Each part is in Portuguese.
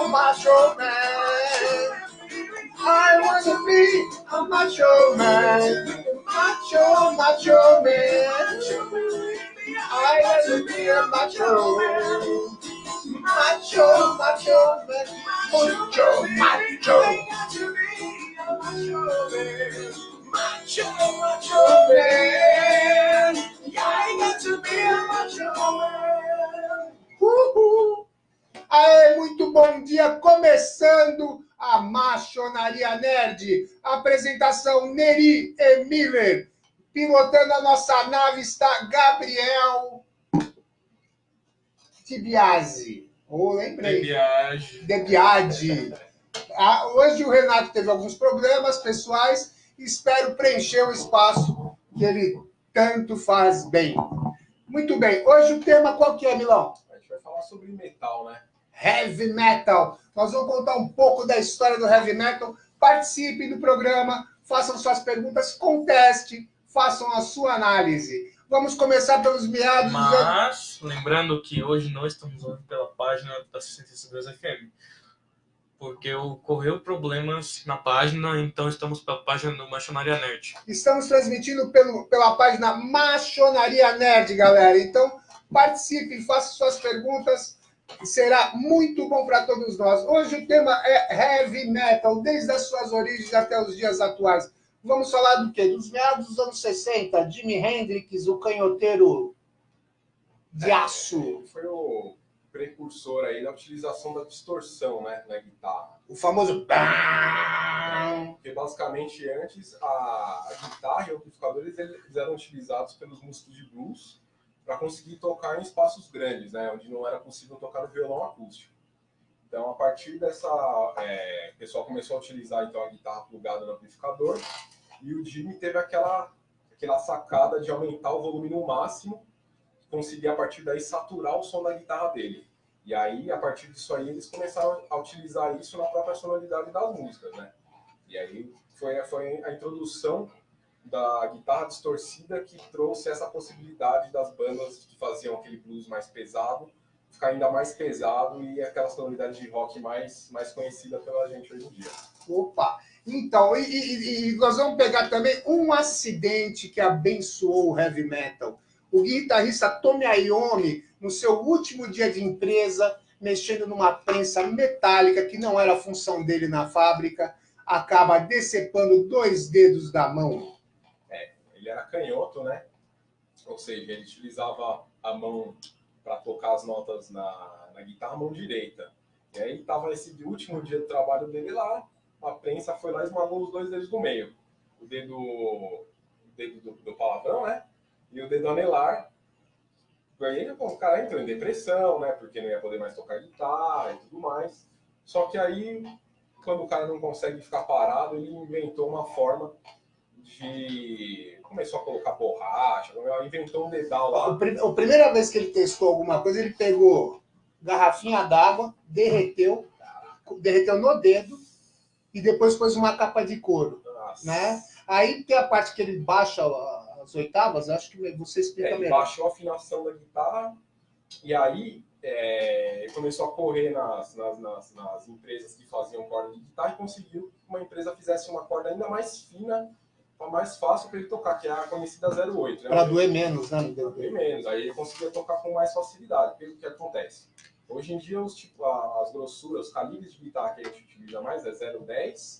Macho man. I want to be a macho man. Macho man. I want to be a macho man. Macho man. Macho man. Macho man. I got to be a macho man. Aê, muito bom dia, começando a Machonaria Nerd. Apresentação Neri e Miller. Pilotando a nossa nave está Gabriel Tibiase. Lembrei. Debiade. Hoje o Renato teve alguns problemas pessoais. Espero preencher o espaço que ele tanto faz bem. Muito bem. Hoje o tema qual que é, Milão? A gente vai falar sobre metal, né? Heavy Metal. Nós vamos contar um pouco da história do Heavy Metal. Participe do programa, façam suas perguntas, conteste, façam a sua análise. Vamos começar pelos meados... Mas, lembrando que hoje nós estamos ouvindo pela página da 62 FM. Porque ocorreu problemas na página, então estamos pela página do Machonaria Nerd. Estamos transmitindo pela página Machonaria Nerd, galera. Então, participe, faça suas perguntas. Será muito bom para todos nós. Hoje o tema é Heavy Metal, desde as suas origens até os dias atuais. Vamos falar do quê? Dos meados dos anos 60, Jimi Hendrix, o canhoteiro de aço. Foi o precursor aí da utilização da distorção, né, na guitarra. O famoso... Porque basicamente antes a guitarra e o amplificador eles eram utilizados pelos músicos de blues para conseguir tocar em espaços grandes, né, onde não era possível tocar o violão acústico. Então, a partir dessa... o pessoal começou a utilizar então, a guitarra plugada no amplificador e o Jimmy teve aquela sacada de aumentar o volume no máximo, conseguir, a partir daí, saturar o som da guitarra dele. E aí, a partir disso aí, eles começaram a utilizar isso na própria sonoridade das músicas, né? E aí, foi a introdução da guitarra distorcida que trouxe essa possibilidade das bandas que faziam aquele blues mais pesado ficar ainda mais pesado e aquela sonoridade de rock mais conhecida pela gente hoje em dia. Opa! Então, e nós vamos pegar também um acidente que abençoou o heavy metal. O guitarrista Tony Iommi, no seu último dia de empresa, mexendo numa prensa metálica que não era a função dele na fábrica, acaba decepando 2 dedos da mão. Ele era canhoto, né? Ou seja, ele utilizava a mão para tocar as notas na guitarra, a mão direita. E aí estava esse último dia do trabalho dele lá, a prensa foi lá e esmagou os 2 dedos do meio. O dedo do palavrão, né? E o dedo anelar. E aí o cara entrou em depressão, né? Porque não ia poder mais tocar guitarra e tudo mais. Só que aí, quando o cara não consegue ficar parado, ele inventou uma forma de... Começou a colocar borracha, inventou um dedal lá. A primeira vez que ele testou alguma coisa, ele pegou garrafinha d'água, derreteu no dedo e depois pôs uma capa de couro. Nossa. Né? Aí tem a parte que ele baixa as oitavas, acho que você explica melhor. Ele baixou a afinação da guitarra e aí começou a correr nas empresas que faziam corda de guitarra e conseguiu que uma empresa fizesse uma corda ainda mais fina, mais fácil para ele tocar, que é a conhecida 08. Né? Para doer menos, né? Para doer menos, aí ele conseguia tocar com mais facilidade. O que acontece? Hoje em dia, as grossuras, os calibres de guitarra que a gente utiliza mais é 010,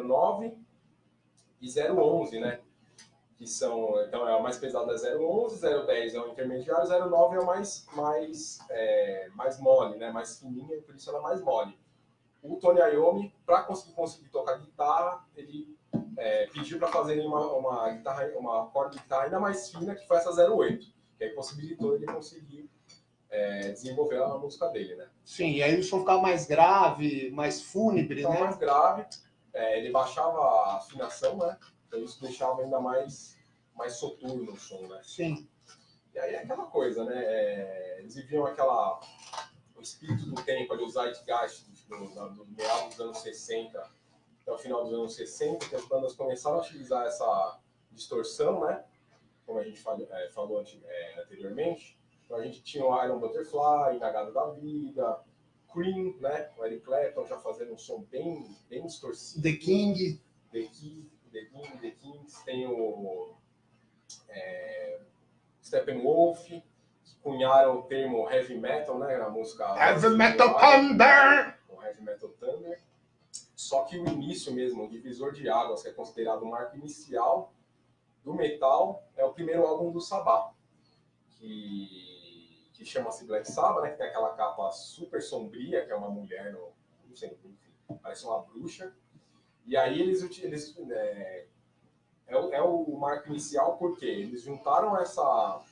009 e 011, né? Que são, então, a mais pesada é 011, 010 é o intermediário, 09 é o mais mole, né? Mais fininha, por isso ela é mais mole. O Tony Iommi, para conseguir tocar guitarra, ele pediu para fazerem uma corda de guitarra ainda mais fina, que foi essa 08, que aí possibilitou ele conseguir desenvolver a música dele, né? Sim, e aí o som ficava mais grave, mais fúnebre, Então, né? mais grave, ele baixava a afinação, né? Então isso deixava ainda mais soturno o som, né? Sim. E aí é aquela coisa, né? Eles viviam o espírito do tempo, ali, o Zeitgeist do meados dos anos 60 até o final dos anos 60, que as bandas começaram a utilizar essa distorção, né? Como a gente falou anteriormente. Então a gente tinha o Iron Butterfly, Inagada da Vida, Cream, né? O Eric Clapton já fazendo um som bem distorcido. The King. The Kings, tem o Steppenwolf, que cunharam o termo heavy metal, né? Na música Heavy Metal Thunder! O Heavy Metal Thunder. Só que o início mesmo, o Divisor de Águas, que é considerado o marco inicial do metal, é o primeiro álbum do Sabbath, que chama-se Black Sabbath, né? Que tem aquela capa super sombria, que é uma mulher, não sei, enfim, parece uma bruxa. E aí eles é o marco inicial porque eles juntaram essa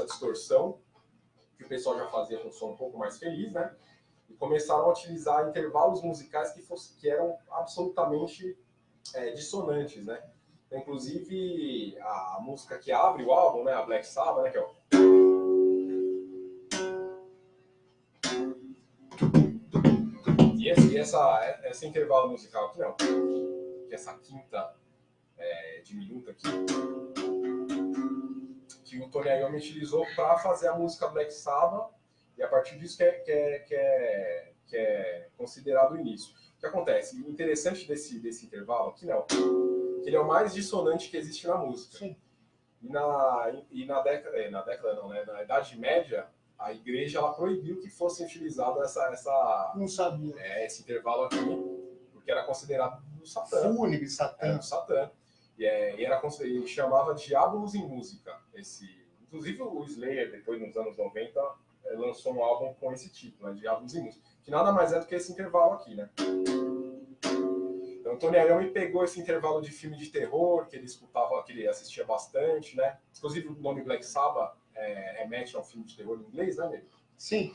distorção que o pessoal já fazia com um som um pouco mais feliz, né? E começaram a utilizar intervalos musicais que eram absolutamente dissonantes, né? Então, inclusive a música que abre o álbum, né, a Black Sabbath, né, que é o... E esse intervalo musical aqui, não, que essa quinta diminuta aqui, que o Tony Iommi utilizou para fazer a música Black Sabbath, e a partir disso que é considerado o início. O que acontece? O interessante desse intervalo aqui, não, que ele é o mais dissonante que existe na música. Sim. Na década não, né? Na Idade Média, a igreja ela proibiu que fosse utilizado Não sabia. esse intervalo aqui, porque era considerado do Satã. Fúnebre, Satã. Era do Satã. E ele chamava Diabolos em Música. Inclusive o Slayer, depois nos anos 90, lançou um álbum com esse título, né? Diabolos em Música. Que nada mais é do que esse intervalo aqui, né? Então o Tony Iommi pegou esse intervalo de filme de terror, que ele assistia bastante, né? Inclusive o nome Black Sabbath remete a um filme de terror em inglês, né, amigo? Sim.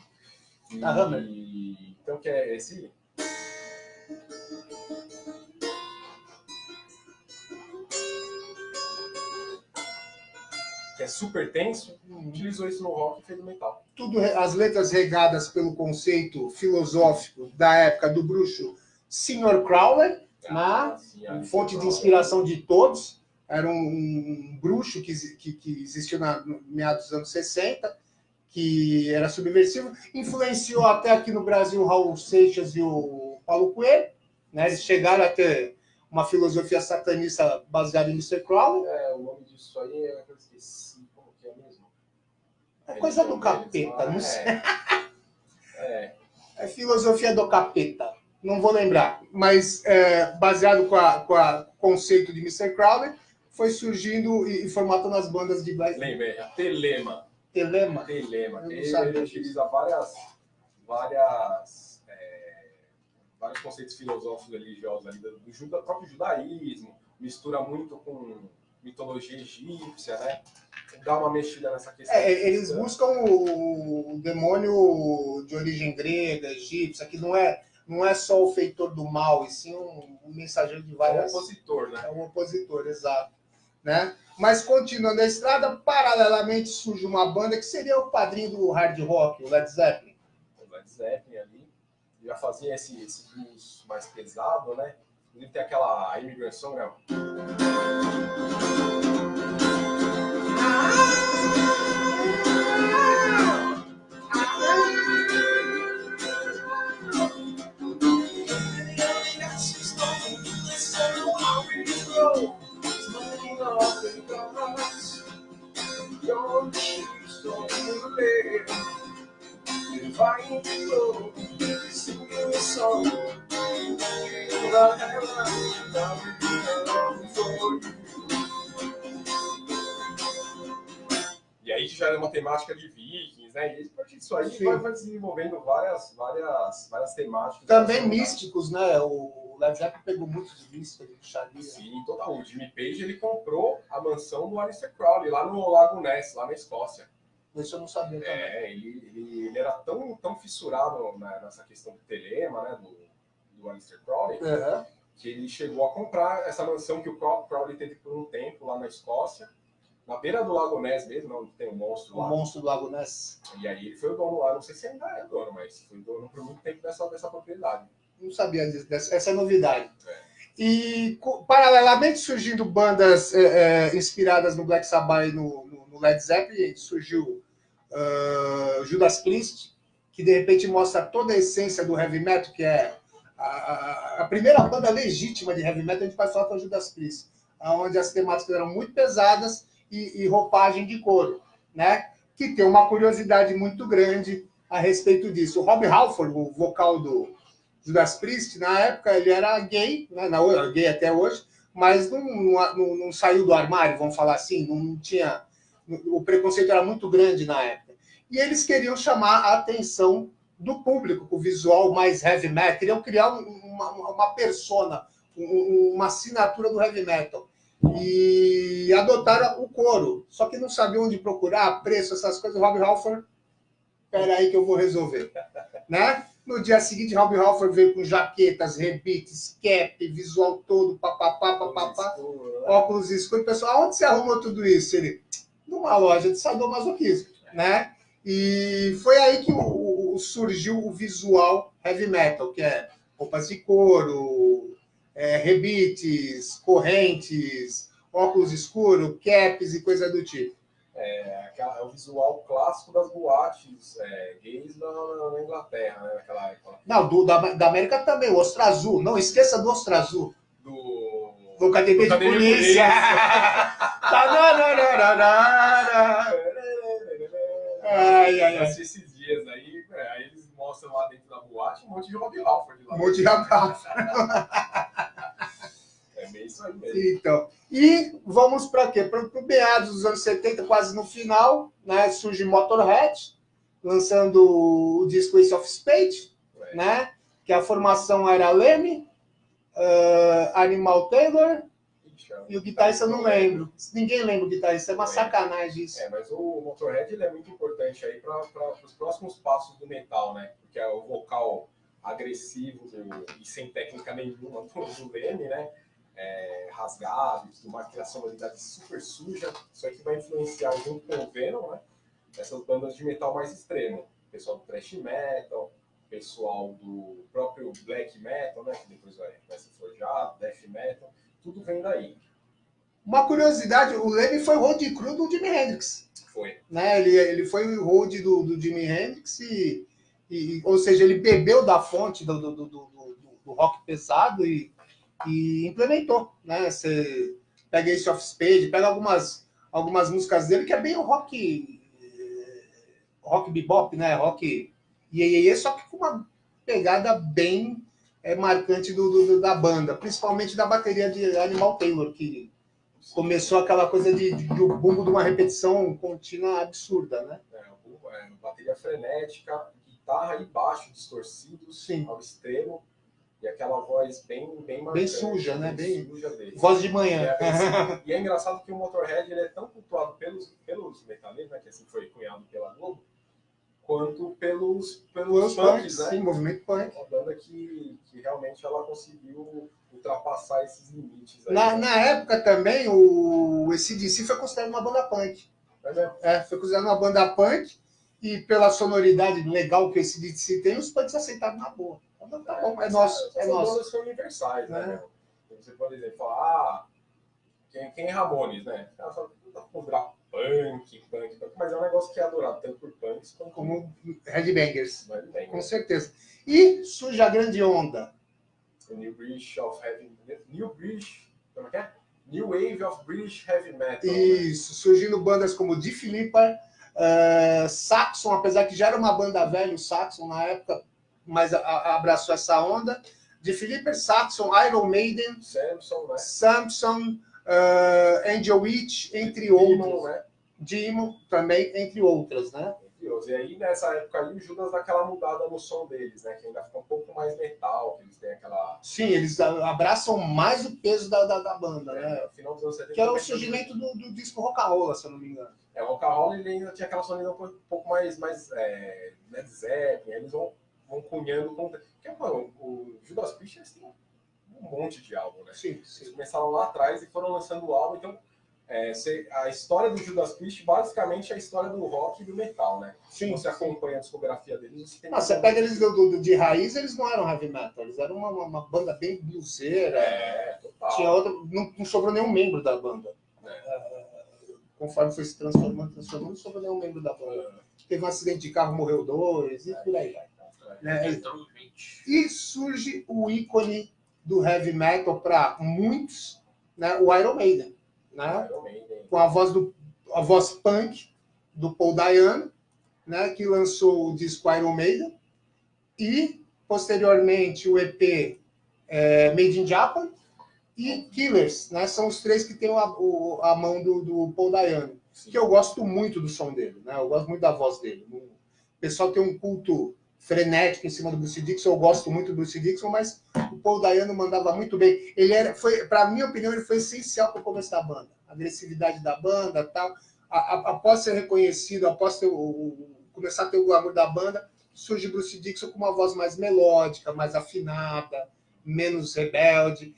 Então que é esse... que é super tenso, utilizou isso no rock e fez no metal. Tudo, as letras regadas pelo conceito filosófico da época do bruxo Sr. Crowley, fonte de inspiração de todos. Era um bruxo que existiu no meados dos anos 60, que era subversivo. Influenciou até aqui no Brasil o Raul Seixas e o Paulo Coelho. Né? Eles chegaram a ter uma filosofia satanista baseada em Mr. Crowley. O nome disso aí é que eu esqueci. Como que é mesmo? É coisa do capeta, não sei. É filosofia do capeta. Não vou lembrar. Mas baseado com o conceito de Mr. Crowley, foi surgindo e formatando as bandas de black. Lembrei, a Telema. Telema. Ele utiliza vários conceitos filosóficos religiosos ali do próprio judaísmo, mistura muito com mitologia egípcia, né? Dá uma mexida nessa questão. Eles buscam o demônio de origem grega, egípcia, que não é só o feitor do mal, e sim um mensageiro de várias... É um opositor, né? É um opositor, exato. Né? Mas continuando a estrada, paralelamente surge uma banda que seria o padrinho do hard rock, o Led Zeppelin. O Led Zeppelin ali já fazia esse blues mais pesado, né? Ele tem aquela Immigrant Song, né? E aí já é uma temática de vikings, né? E a partir disso aí vai desenvolvendo várias temáticas. Também místicos, né? O Led Zeppelin pegou muito de mística, de bruxaria. Sim, total. O Jimmy Page ele comprou a mansão do Aleister Crowley lá no Lago Ness, lá na Escócia. Isso eu não sabia também. Ele era tão fissurado nessa questão do telema, né, do Aleister Crowley, que ele chegou a comprar essa mansão que o Crowley teve por um tempo lá na Escócia, na beira do Lago Ness mesmo, onde tem um monstro lá. O monstro do Lago Ness. E aí ele foi o dono lá, não sei se ainda é dono, mas foi dono por muito tempo dessa propriedade. Não sabia disso, essa é novidade. E, paralelamente, surgindo bandas inspiradas no Black Sabbath e no Led Zeppelin, surgiu Judas Priest, que de repente mostra toda a essência do heavy metal, que é a primeira banda legítima de heavy metal, a gente pode falar que é o Judas Priest, onde as temáticas eram muito pesadas e roupagem de couro, né? Que tem uma curiosidade muito grande a respeito disso. O Rob Halford, o vocal do Judas Priest, na época ele era gay, né? Gay até hoje, mas não saiu do armário, vamos falar assim, não tinha... O preconceito era muito grande na época. E eles queriam chamar a atenção do público, com o visual mais heavy metal, queriam criar uma persona, uma assinatura do heavy metal. E adotaram o couro, só que não sabiam onde procurar, preço, essas coisas. O Rob Halford, espera aí que eu vou resolver. Né? No dia seguinte, Rob Halford veio com jaquetas, rebites, cap, visual todo, papapá, óculos escuros. Pessoal, onde você arrumou tudo isso? Ele, numa loja de sadomasoquismo, né? E foi aí que surgiu o visual heavy metal, que é roupas de couro, rebites, correntes, óculos escuros, caps e coisa do tipo. É o visual clássico das boates gays na Inglaterra, né? Naquela época. Não, da América também, o Ostra Azul. Não esqueça do Ostra Azul. Do Academia de Polícia. Ai. Esses dias aí eles mostram lá dentro da boate um monte de Rob Halford lá. Um monte de Rob Halford. É bem isso aí mesmo. Então, e vamos para quê? Para o meados dos anos 70, quase no final, né, surge Motorhead, lançando o disco Ace of Spades, né, que a formação era Lemmy, Animal Taylor e o guitarrista eu não lembro. Ninguém lembra o guitarrista, é uma sacanagem isso. Mas o Motorhead ele é muito importante aí para os próximos passos do metal, né? Porque é o vocal agressivo e sem técnica nenhuma do Lemmy, né? Rasgado, uma sonoridade super suja. Isso aqui vai influenciar junto com o Venom, né? Essas bandas de metal mais extremo. Pessoal do thrash metal, pessoal do próprio black metal, né? Que depois vai ser forjado, death metal. Tudo vem daí. Uma curiosidade, o Lemmy foi road crew do Jimi Hendrix. Foi. Né? Ele foi o road do Jimi Hendrix ou seja, ele bebeu da fonte do rock pesado e implementou. Né? Você pega Ace of Spades, pega algumas músicas dele que é bem o rock bebop, né? Rock só que com uma pegada bem marcante da banda, principalmente da bateria de Animal Taylor, que começou aquela coisa do bumbo de uma repetição contínua absurda, né? Bateria frenética, guitarra e baixo distorcidos. Sim. Ao extremo, e aquela voz bem marcante. Bem suja, né? Bem suja dele. Voz de manhã. E é engraçado que o Motorhead ele é tão cultuado pelos metaleiros, né, que assim foi cunhado pela Globo, quanto pelos punks, né? Sim, movimento punk. Uma banda que realmente ela conseguiu ultrapassar esses limites. Aí, na época também, o AC/DC foi considerado uma banda punk. Foi considerado uma banda punk e pela sonoridade legal que o AC/DC tem, os punks aceitaram na boa. Então, tá bom, é nosso. As bandas são universais, né? Você pode dizer, falar, quem é Ramones, né? Só considerar punk, mas é um negócio que é adorado tanto por punks como headbangers. Com certeza. E surge a grande onda. O New Wave of British Heavy Metal. Isso, né? Surgindo bandas como Def Leppard, Saxon, apesar que já era uma banda velha, o Saxon na época, mas abraçou essa onda. Def Leppard, Saxon, Iron Maiden, Samson, Angel Witch, entre outros. Né? Demon também, entre outras, né? E aí, nessa época aí, o Judas dá aquela mudada no som deles, né? Que ainda fica um pouco mais metal, que eles têm aquela... Sim, eles abraçam mais o peso da banda, né? No final dos anos 70, que é o surgimento do disco rock and roll, se eu não me engano. O rock'n'roll ele ainda tinha aquela sonoridade um pouco mais Led Zeppelin, eles vão cunhando com... Porque, mano, o Judas Priest eles têm um monte de álbum, né? Sim, Eles sim. começaram lá atrás e foram lançando o álbum, então a história do Judas Priest basicamente é a história do rock e do metal, né? Sim, você acompanha a discografia deles, você tem Não, você pega eles de raiz, eles não eram heavy metal, eles eram uma banda bem bluseira. Total. Tinha outra, não sobrou nenhum membro da banda. Conforme foi se transformando, não sobrou nenhum membro da banda. Teve um acidente de carro, morreu 2, e por aí vai. E surge o ícone do heavy metal para muitos, né, o Iron Maiden, né? Com a voz punk do Paul Dayano, né, que lançou o disco Iron Maiden, e posteriormente o EP Made in Japan e Killers, né? São os três que tem a mão do Paul Dayano, que eu gosto muito do som dele, né? Eu gosto muito da voz dele. O pessoal tem um culto frenético em cima do Bruce Dickinson, eu gosto muito do Bruce Dickinson, mas o Paul Dayano mandava muito bem. Para minha opinião, ele foi essencial para o começo da banda. A agressividade da banda, tal. Após ser reconhecido, após começar a ter o glamour da banda, surge Bruce Dickinson com uma voz mais melódica, mais afinada, menos rebelde,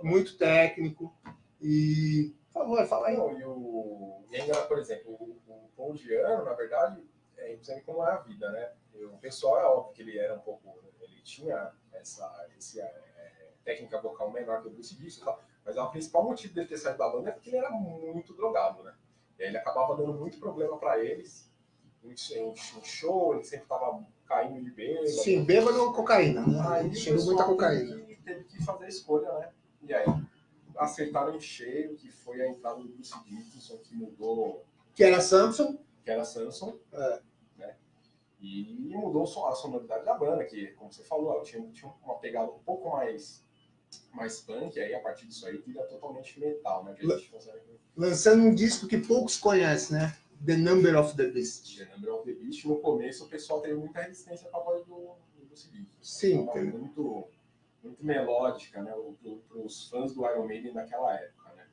muito técnico. E fala aí. Não, e ainda, por exemplo, o Paul Dayano, na verdade, você vê como é a vida, né? O pessoal é óbvio que ele era um pouco, ele tinha essa técnica vocal menor que o Bruce Dickinson, mas o principal motivo dele ter saído da banda é porque ele era muito drogado, né? E aí ele acabava dando muito problema para eles, em show, ele sempre estava caindo de bêbado. Sim, bêbado ou cocaína, né? Aí chegou muita cocaína. Teve que fazer a escolha, né? E aí acertaram em cheio, que foi a entrada do Bruce Dickinson, que mudou... Que era Samson. Né? E mudou a sonoridade da banda, que, como você falou, ela tinha uma pegada um pouco mais punk, aí a partir disso aí vira totalmente metal, né? Que a gente consegue... Lançando um disco que poucos conhecem, né? The Number of the Beast. The Number of the Beast. No começo o pessoal teve muita resistência para a voz do Bruce Dickinson. Sim. Muito melódica, né? Para os fãs do Iron Maiden daquela época, né?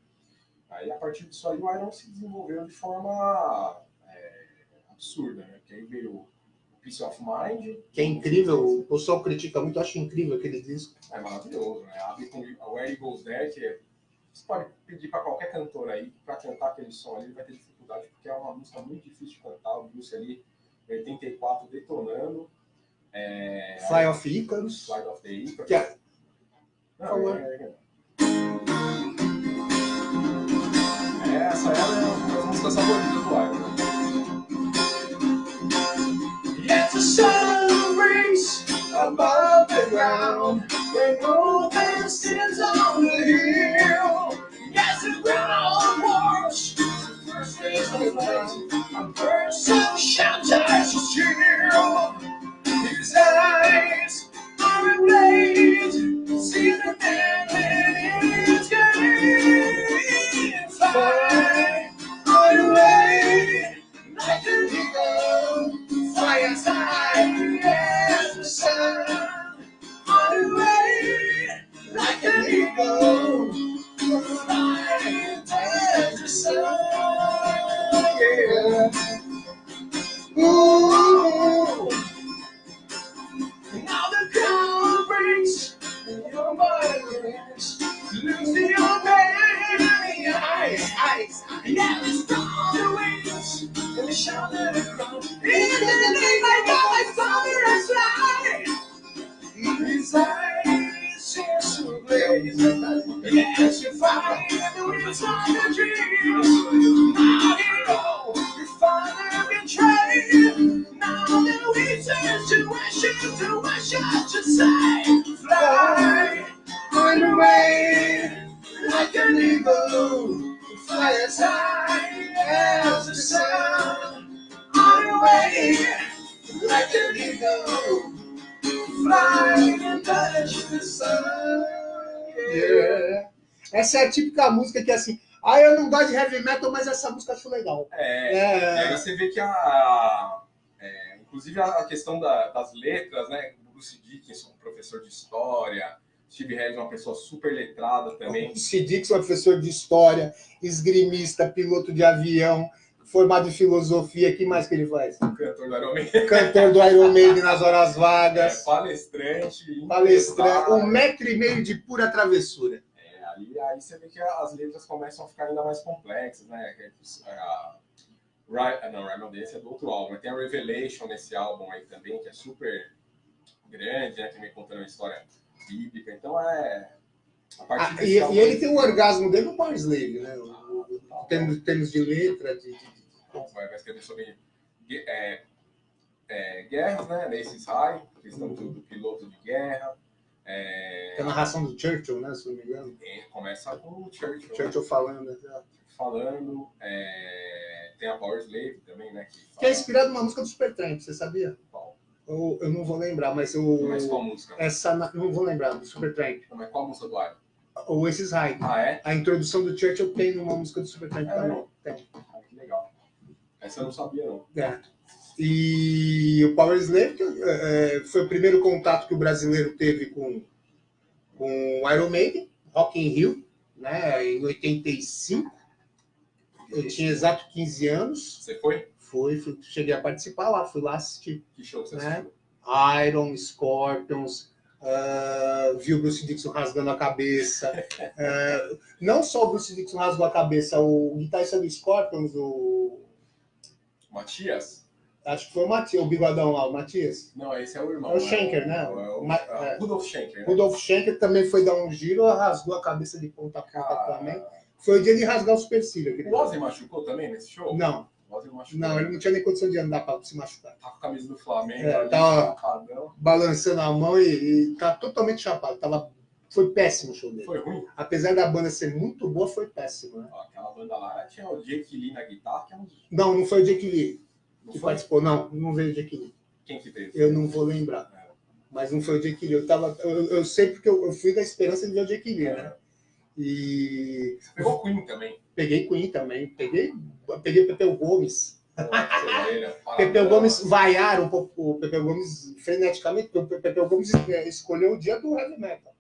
Aí a partir disso aí o Iron se desenvolveu de forma absurda, né? Porque aí veio o Peace of Mind. Que é incrível, o pessoal critica muito, eu acho incrível aquele disco. É maravilhoso, né? Abre com a Where It Goes There, que você pode pedir para qualquer cantor aí, para cantar aquele som ali, ele vai ter dificuldade, porque é uma música muito difícil de cantar, o Bruce ali, 84, detonando. Fly of Icarus. Fly of the Icarus. Que é... Essa é a música favorita do Iron. Yes, the sun breaks above the ground when open stands on the hill. Yes, the ground warms the first rays of light. A person shelters his chill. His eyes are ablaze. See the man in his game. Fly away like an eagle. Fly as high as the sun. Fly away like an eagle. Fly as the sun. Yeah. Ooh. Now the ground breaks and your body breaks. Lose the old man in the eyes. Yeah, the storm waits and the shoulder ground. In the name I got my father has lied. His eyes seem so blaze. Yes, you find the wheels on the dream. Now you know your father betrayed. Now that we turn to worship to say, fly away like an eagle. Fly as high as the sun. On your way like an eagle. Fly and touch the sun. Yeah. Essa é a típica música que é assim, eu não gosto de heavy metal, mas essa música eu acho legal. E aí você vê que inclusive a questão das letras, né? Bruce Dickinson, professor de história, Steve Harris, uma pessoa super letrada também. Bruce Dickinson é professor de história, esgrimista, piloto de avião, formado em filosofia, o que mais que ele faz? Cantor do Iron Maiden. Cantor do Iron Maiden nas horas vagas. Palestrante. Palestrante. empresário. 1,5 metro de pura travessura. Aí você vê que as letras começam a ficar ainda mais complexas, né? Rhyme desse é do outro álbum. Tem a Revelation nesse álbum aí também, que é super grande, né? Também contando uma história bíblica. Então a partir desse álbum, E ele tem um orgasmo dele no Power Slave, né? Termos de letra, vai escrever sobre guerras, né? Nesses High, questão do piloto de guerra. É a narração do Churchill, né? Se não me engano. Começa com o Churchill. Churchill falando. Tem a Power Slave também, né? Que é inspirado numa música do Supertramp, você sabia? Qual? Eu não vou lembrar, mas Mas qual música? Não vou lembrar, do Supertramp. Mas qual música do Iron? Ou esses High. Ah, é? A introdução do Churchill tem numa música do Supertramp também. Tem. Ah, que legal. Essa eu não sabia, não. E o Power Slave foi o primeiro contato que o brasileiro teve com o Iron Maiden, Rock in Rio, né, em 85. Eu tinha exato 15 anos. Você foi? Cheguei a participar lá, fui lá assistir. Que show você né? assistiu? Iron, Scorpions, viu o Bruce Dickinson rasgando a cabeça. Não só o Bruce Dickinson rasgou a cabeça, o guitarrista do Scorpions, o Matias? Acho que foi o Matias, o bigodão lá, o Matias. Não, esse é o irmão. É o Schenker, né? Rudolf Schenker. Né? Rudolf Schenker também foi dar um giro, rasgou a cabeça de ponta a ponta também. Foi o dia de rasgar o supercílio. O Ozzy machucou também nesse show? Não. O Ozzy machucou. Não, ele não tinha nem condição de andar para se machucar. Tá com a camisa do Flamengo, tava balançando a mão e tá totalmente chapado. Foi péssimo o show dele. Foi ruim? Apesar da banda ser muito boa, foi péssimo, né? Aquela banda lá tinha o Jake Lee na guitarra, que é um... Não foi o Jake Lee que foi? participou. Não veio o Jake Lee. Quem que teve? Eu não vou lembrar. Mas não foi o Jake Lee. Eu sei porque eu fui da esperança de ver o Jake Lee, né? E... Você pegou Queen também? Peguei Queen também. Peguei Pepeu Gomes. Nossa, Pepeu Gomes vaiaram o Pepeu Gomes freneticamente, porque o Pepeu Gomes escolheu o dia do heavy metal,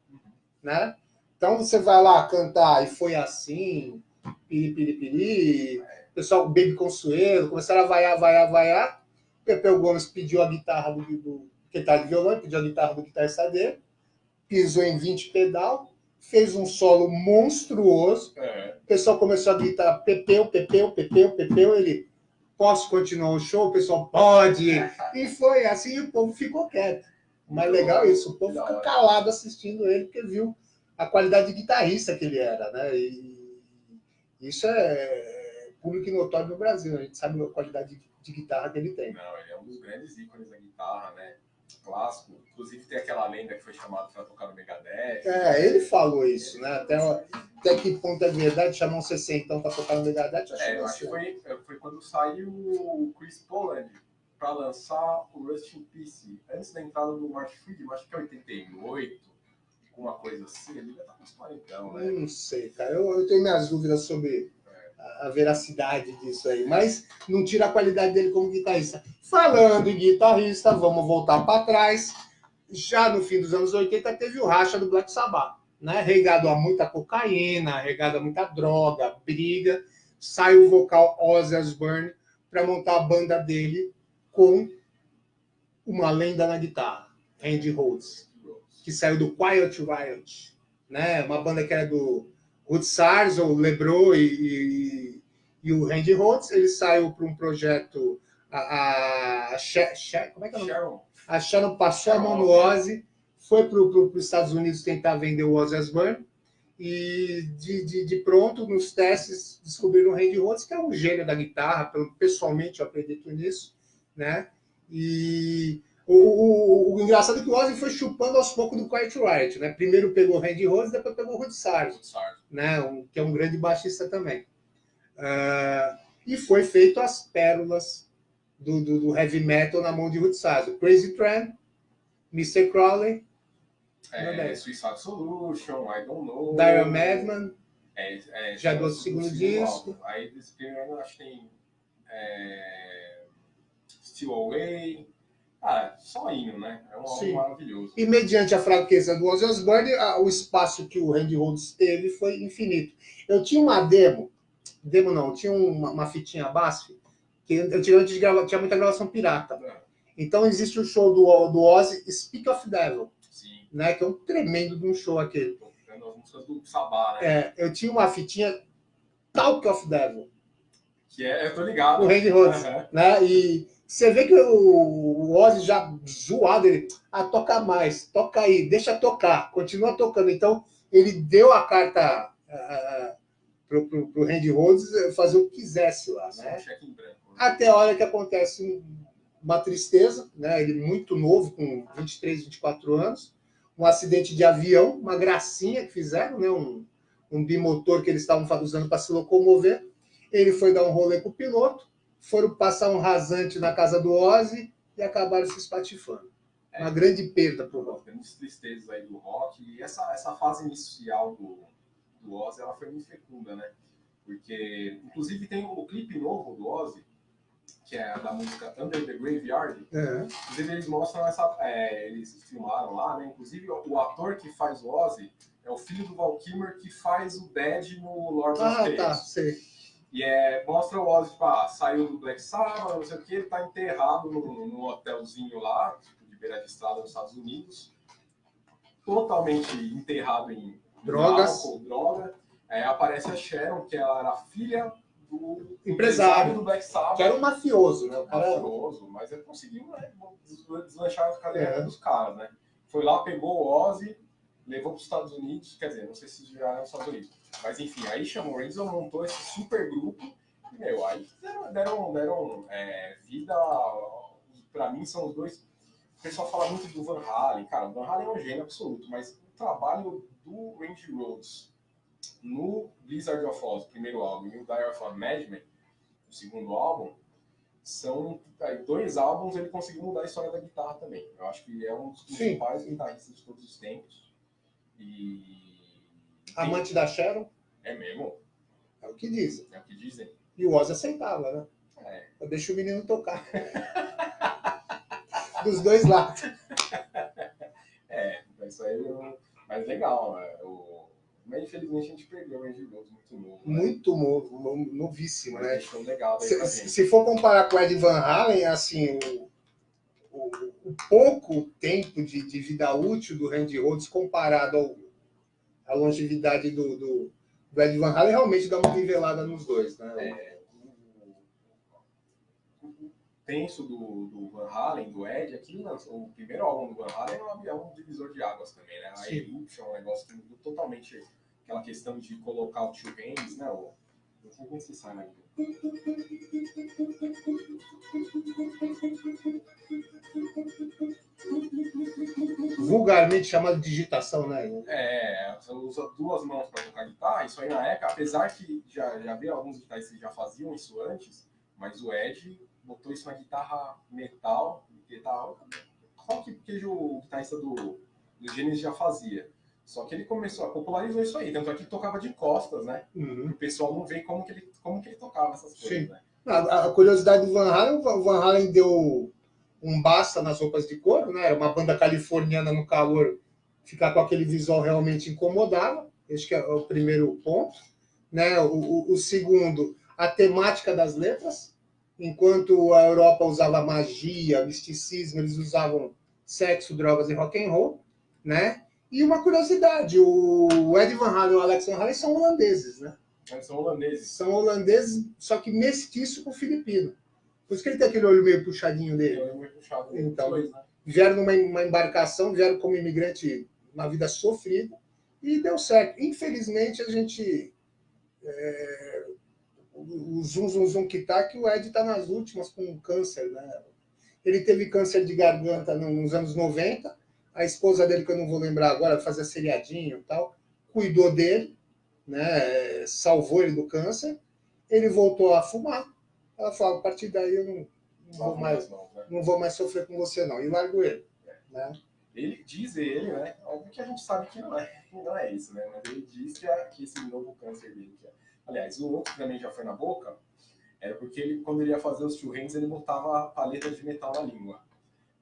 né? Então você vai lá cantar e foi assim, piripiri, o pessoal Baby Consuelo, começaram a vaiar. Pepeu Gomes pediu a guitarra que tá de violão, pediu a guitarra do guitarrista dele, pisou em 20 pedal, fez um solo monstruoso, o pessoal começou a gritar Pepeu, ele... Posso continuar o show? O pessoal pode. E foi assim, o povo ficou quieto. Mas legal isso, o povo ficou calado assistindo ele, porque viu a qualidade de guitarrista que ele era, né? E isso é público notório no Brasil, a gente sabe a qualidade de guitarra que ele tem. Não, ele é um dos grandes ícones da guitarra, né? Clássico. Inclusive tem aquela lenda que foi chamado para tocar no Megadeth. Ele falou isso, né? Até que ponto é verdade, chamar um 60 para tocar no Megadeth? Eu acho que foi quando saiu o Chris Poland para lançar o Rust in Peace. Antes da entrada do Mark Friedman, acho que é 88, uma coisa assim. Ele já tá com os 40, né? Não sei, cara. Eu tenho minhas dúvidas sobre a veracidade disso aí, mas não tira a qualidade dele como guitarrista. Falando em guitarrista, vamos voltar para trás. Já no fim dos anos 80 teve o racha do Black Sabbath, né? Regado a muita cocaína, regado a muita droga, briga. Sai o vocal Ozzy Osbourne para montar a banda dele com uma lenda na guitarra, Randy Rhoads, que saiu do Quiet Riot, né? Uma banda que era do Ruth Sars, o LeBron e o Randy Rhoads. Ele saiu para um projeto, como é que é o nome? Sharon. A Sharon passou a mão no Ozzy, foi para os Estados Unidos tentar vender o Ozzy Osbourne, e de pronto, nos testes, descobriram o Randy Rhoads, que é um gênio da guitarra, pessoalmente eu acredito nisso, né? E o engraçado é que o Ozzy foi chupando aos poucos do Quiet Riot, né? Primeiro pegou o Randy Rhoads, depois pegou o Ruth Sars, né? Que é um grande baixista também. E foi feito as pérolas do heavy metal na mão de Ruth Sars. Crazy Train, Mr. Crowley, Suicide Solution, I Don't Know, Dire Madman, já do segundo disco. Álbum. Aí desse primeiro ano acho que tem Still Away. Só hino, né? É um álbum maravilhoso. E mediante a fraqueza do Ozzy Osbourne, o espaço que o Randy Rhoads teve foi infinito. Eu tinha uma demo Demo não, tinha uma fitinha BASF, que antigamente tinha muita gravação pirata. Então existe o show do Ozzy, Speak of Devil, Sim. né? Que é um tremendo de um show aquele. Tocando as músicas do Sabá, né? Eu tinha uma fitinha Talk of Devil. Que eu tô ligado. O Randy Rhoads, né? E você vê que o Ozzy já zoado, ele, toca mais, toca aí, deixa tocar, continua tocando. Então, ele deu a carta pro Randy Rhoads fazer o que quisesse lá, né? Cheque em branco, né? Até a hora que acontece uma tristeza, né? Ele muito novo, com 23, 24 anos, um acidente de avião, uma gracinha que fizeram, né? Um bimotor que eles estavam usando para se locomover. Ele foi dar um rolê com o piloto, foram passar um rasante na casa do Ozzy e acabaram se espatifando. Uma grande perda para o rock. Tem muitas tristezas aí do rock. E essa fase inicial do Ozzy, ela foi muito fecunda, né? Porque, inclusive, tem o clipe novo do Ozzy, que é da música Under the Graveyard. Inclusive, eles mostram eles filmaram lá, né? Inclusive, o ator que faz o Ozzy é o filho do Val Kilmer, que faz o Dead no Lord of the Rings. Tá, sei. E mostra o Ozzy, saiu do Black Sabbath, não sei o que, ele tá enterrado num hotelzinho lá, tipo de beira de estrada nos Estados Unidos, totalmente enterrado em álcool, droga. Aparece a Sharon, que ela era filha do empresário do Black Sabbath. Que era um mafioso, né? Mafioso, mas ele conseguiu, né, deslanchar a cadeira dos caras, né? Foi lá, pegou o Ozzy, levou para os Estados Unidos, quer dizer, não sei se já era nos Estados Unidos, mas enfim, aí chamou o Renzo, montou esse super grupo, e, aí deram vida, para mim são os dois, o pessoal fala muito do Van Halen, cara, o Van Halen é um gênio absoluto, mas o trabalho do Randy Rhoads no Blizzard of Oz, o primeiro álbum, e o Dire of a Madman, o segundo álbum, são 2 álbuns, ele conseguiu mudar a história da guitarra também. Eu acho que é um dos principais guitarristas de todos os tempos. Amante da Sharon? É mesmo? É o que dizem. É o que dizem. E o Ozzy aceitava, né? Eu deixo o menino tocar. Dos dois lados. Isso aí mas legal, né? Mas infelizmente a gente perdeu o Randy Rhoads muito novo. Né? Muito novo, novíssimo, né? Legal se for comparar com o Ed Van Halen, assim, o pouco tempo de vida útil do Randy Rhoads comparado à longevidade do Ed Van Halen, realmente dá uma nivelada nos dois, né? O tenso do Van Halen, do Ed, aqui o primeiro álbum do Van Halen é um divisor de águas também, né? A Eruption é um negócio que mudou totalmente aquela questão de colocar o Two Hands, né? Não sei como se sai na vida. Vulgarmente chamado de digitação, né? Você usa 2 mãos para tocar guitarra. Isso aí na época, apesar que já havia alguns guitarristas que já faziam isso antes, mas o Ed botou isso na guitarra metal, rock, porque o guitarrista do Genesis já fazia. Só que ele popularizou isso aí, tanto é que tocava de costas, né? O pessoal não vê como que ele tocava essas coisas, né? A curiosidade do Van Halen, o Van Halen deu um basta nas roupas de couro, né? Era uma banda californiana no calor, ficar com aquele visual realmente incomodava. Esse que é o primeiro ponto, né? O segundo, a temática das letras. Enquanto a Europa usava magia, misticismo, eles usavam sexo, drogas e rock and roll, né? E uma curiosidade, o Ed Van Halen e o Alex Van Halen são holandeses, né? São holandeses. São holandeses, só que mestiço com filipino. Por isso que ele tem aquele olho meio puxadinho dele. Olho meio puxado. Então, dois, né? vieram numa embarcação, vieram como imigrante, uma vida sofrida, e deu certo. Infelizmente, a gente... o zum que tá, que o Ed tá nas últimas com câncer, né? Ele teve câncer de garganta nos anos 90, a esposa dele, que eu não vou lembrar agora, fazia seriadinho e tal, cuidou dele, né? Salvou ele do câncer, ele voltou a fumar, ela falou, a partir daí eu não vou mais sofrer com você não, e largou ele. Né? Diz ele, né? Óbvio que a gente sabe que não é isso, né? Mas ele diz que esse novo câncer dele, aliás, o outro também já foi na boca, era porque ele, quando ele ia fazer os Two Hands, ele botava a paleta de metal na língua.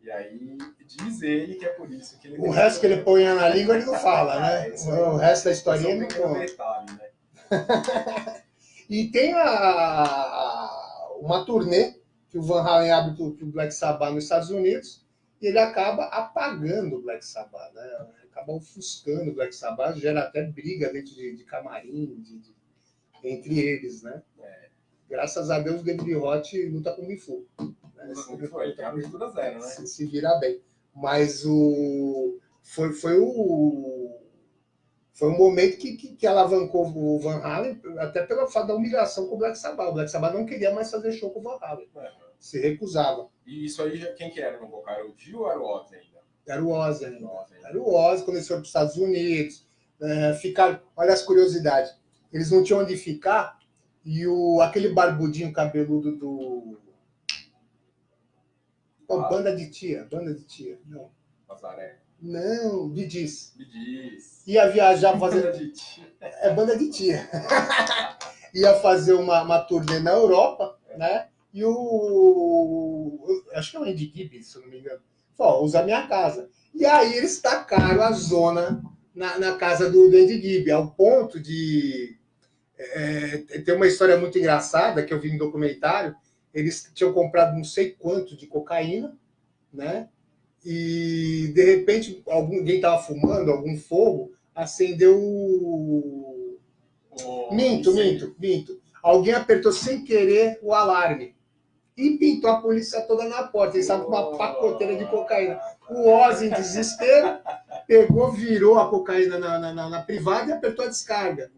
E aí, diz ele que é por isso que ele... O resto que ele põe na língua, ele não fala, né? O resto da historinha ele não conta. Detalhe, né? E tem uma turnê que o Van Halen abre para o Black Sabbath nos Estados Unidos e ele acaba apagando o Black Sabbath, né? Acaba ofuscando o Black Sabbath, gera até briga dentro de camarim, entre eles, né? Graças a Deus o David Roth luta com o Mifu. Né? Foi, tem abertura zero, né? Se vira bem. Mas foi um momento que alavancou o Van Halen, até pelo fato da humilhação com o Black Sabbath. O Black Sabbath não queria mais fazer show com o Van Halen. Se recusava. E isso aí, quem que era no vocal? Era o Dio ou era o Ozzy ainda? Era o Ozzy ainda. Era o Ozzy quando eles foram para os Estados Unidos. Ficaram, olha as curiosidades. Eles não tinham onde ficar e aquele barbudinho cabeludo do... Banda de tia. Não. Nazaré. Não, Bidis. Bidis. Ia viajar fazer... Banda de tia. Banda de tia. Ia fazer uma turnê na Europa, né? E acho que é o Andy Gibb, se eu não me engano. Falou, usa a minha casa. E aí eles tacaram a zona na casa do Andy Gibb, ao ponto de... tem uma história muito engraçada que eu vi no documentário. Eles tinham comprado não sei quanto de cocaína, né? E, de repente, alguém estava fumando, algum fogo, acendeu Minto. Alguém apertou sem querer o alarme e pintou a polícia toda na porta. Eles estavam com uma pacoteira de cocaína. O Ozzy, em desespero, pegou, virou a cocaína na privada e apertou a descarga.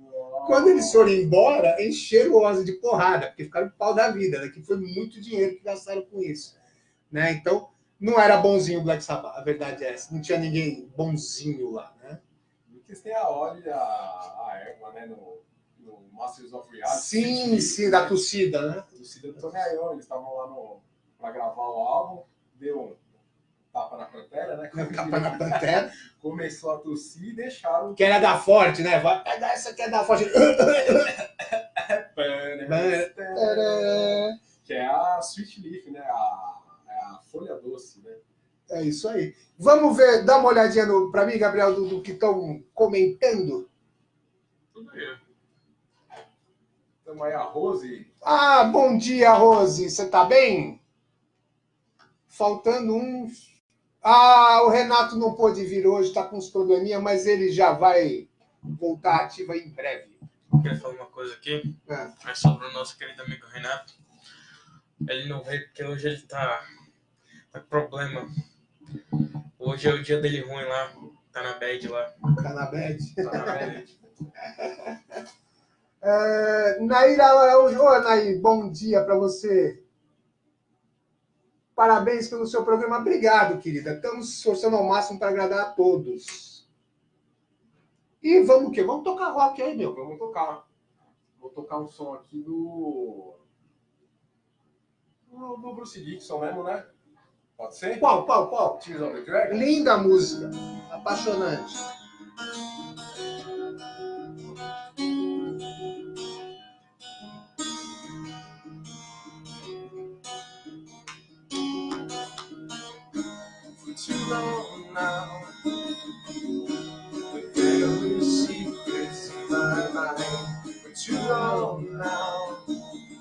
Quando eles foram embora, encheram o Ozzy de porrada, porque ficaram com pau da vida, né? Que foi muito dinheiro que gastaram com isso. Né? Então, não era bonzinho o Black Sabbath, a verdade é essa. Não tinha ninguém bonzinho lá, né? Porque tem a Ozzy, a Erva, né? No Masters of Sim, Reality. da torcida, né? A torcida do Tony Iommi, eles estavam lá para gravar o álbum, deu um tapa na pantera, né? Tapa na pantera. Começou a tossir e deixaram... Que era da Forte, né? Vai pegar essa que é da Forte. Que é a Sweet Leaf, né? A folha doce, né? É isso aí. Vamos ver, dá uma olhadinha para mim, Gabriel, do que estão comentando. Tudo bem. Então aí a Rose. Ah, bom dia, Rose. Você tá bem? Faltando uns... o Renato não pôde vir hoje, está com uns probleminha, mas ele já vai voltar ativa em breve. Quer falar uma coisa aqui? É sobre o nosso querido amigo Renato. Ele não veio porque hoje ele tá com problema. Hoje é o dia dele ruim lá. Tá na bad lá. Tá na bad. Tá na bad. Naira Araújo. Ô, Nair, bom dia para você. Parabéns pelo seu programa. Obrigado, querida. Estamos se esforçando ao máximo para agradar a todos. E vamos o quê? Vamos tocar rock aí, meu. Vamos tocar. Vou tocar um som aqui do Bruce Dickinson mesmo, né? Pode ser? Qual? Tears of the Dragon? Linda música. Apaixonante. Too long now, but there are secrets in my mind. For too long now,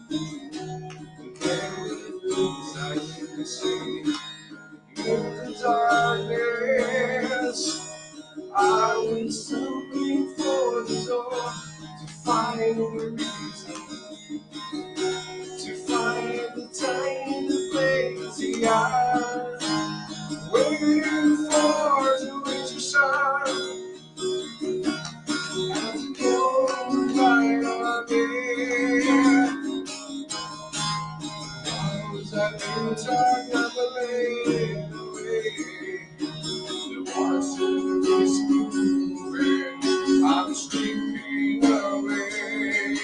and there are things I can say. In the darkness, I was looking for the door to find a reason, to find the time, the place, the hour. Waiting for to reach your side and go right again. Was I in time never laid away? The water is moving, I'm sleeping away.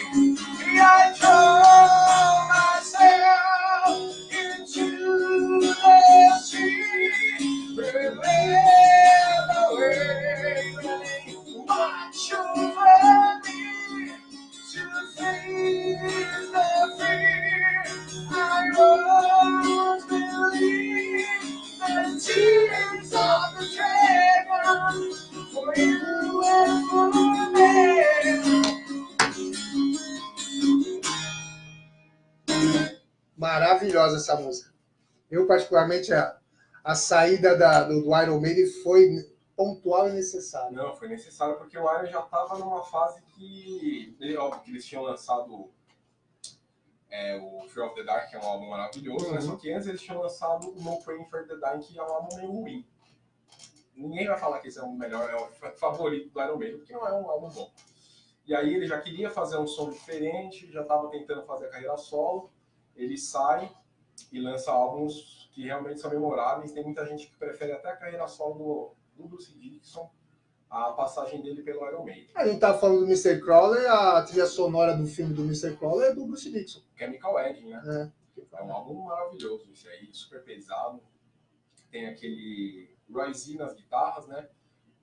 causa dessa música. Eu, particularmente, a saída do Iron Maiden foi pontual e necessária. Não, foi necessário porque o Iron já estava numa fase que... Óbvio que eles tinham lançado o Fear of the Dark, que é um álbum maravilhoso, né? Só que antes eles tinham lançado o No Praying for the Dying, que é um álbum meio ruim. Ninguém vai falar que esse é o melhor, é o favorito do Iron Maiden, porque não é um álbum bom. E aí ele já queria fazer um som diferente, já estava tentando fazer a carreira solo. Ele sai e lança álbuns que realmente são memoráveis. Tem muita gente que prefere até a carreira solo do Bruce Dickinson, a passagem dele pelo Iron Maiden. A gente estava falando do Mr. Crowley, a trilha sonora do filme do Mr. Crowley é do Bruce Dickinson. Chemical Wedding, né? É um álbum maravilhoso, esse aí, super pesado. Tem aquele Roy Z nas guitarras, né?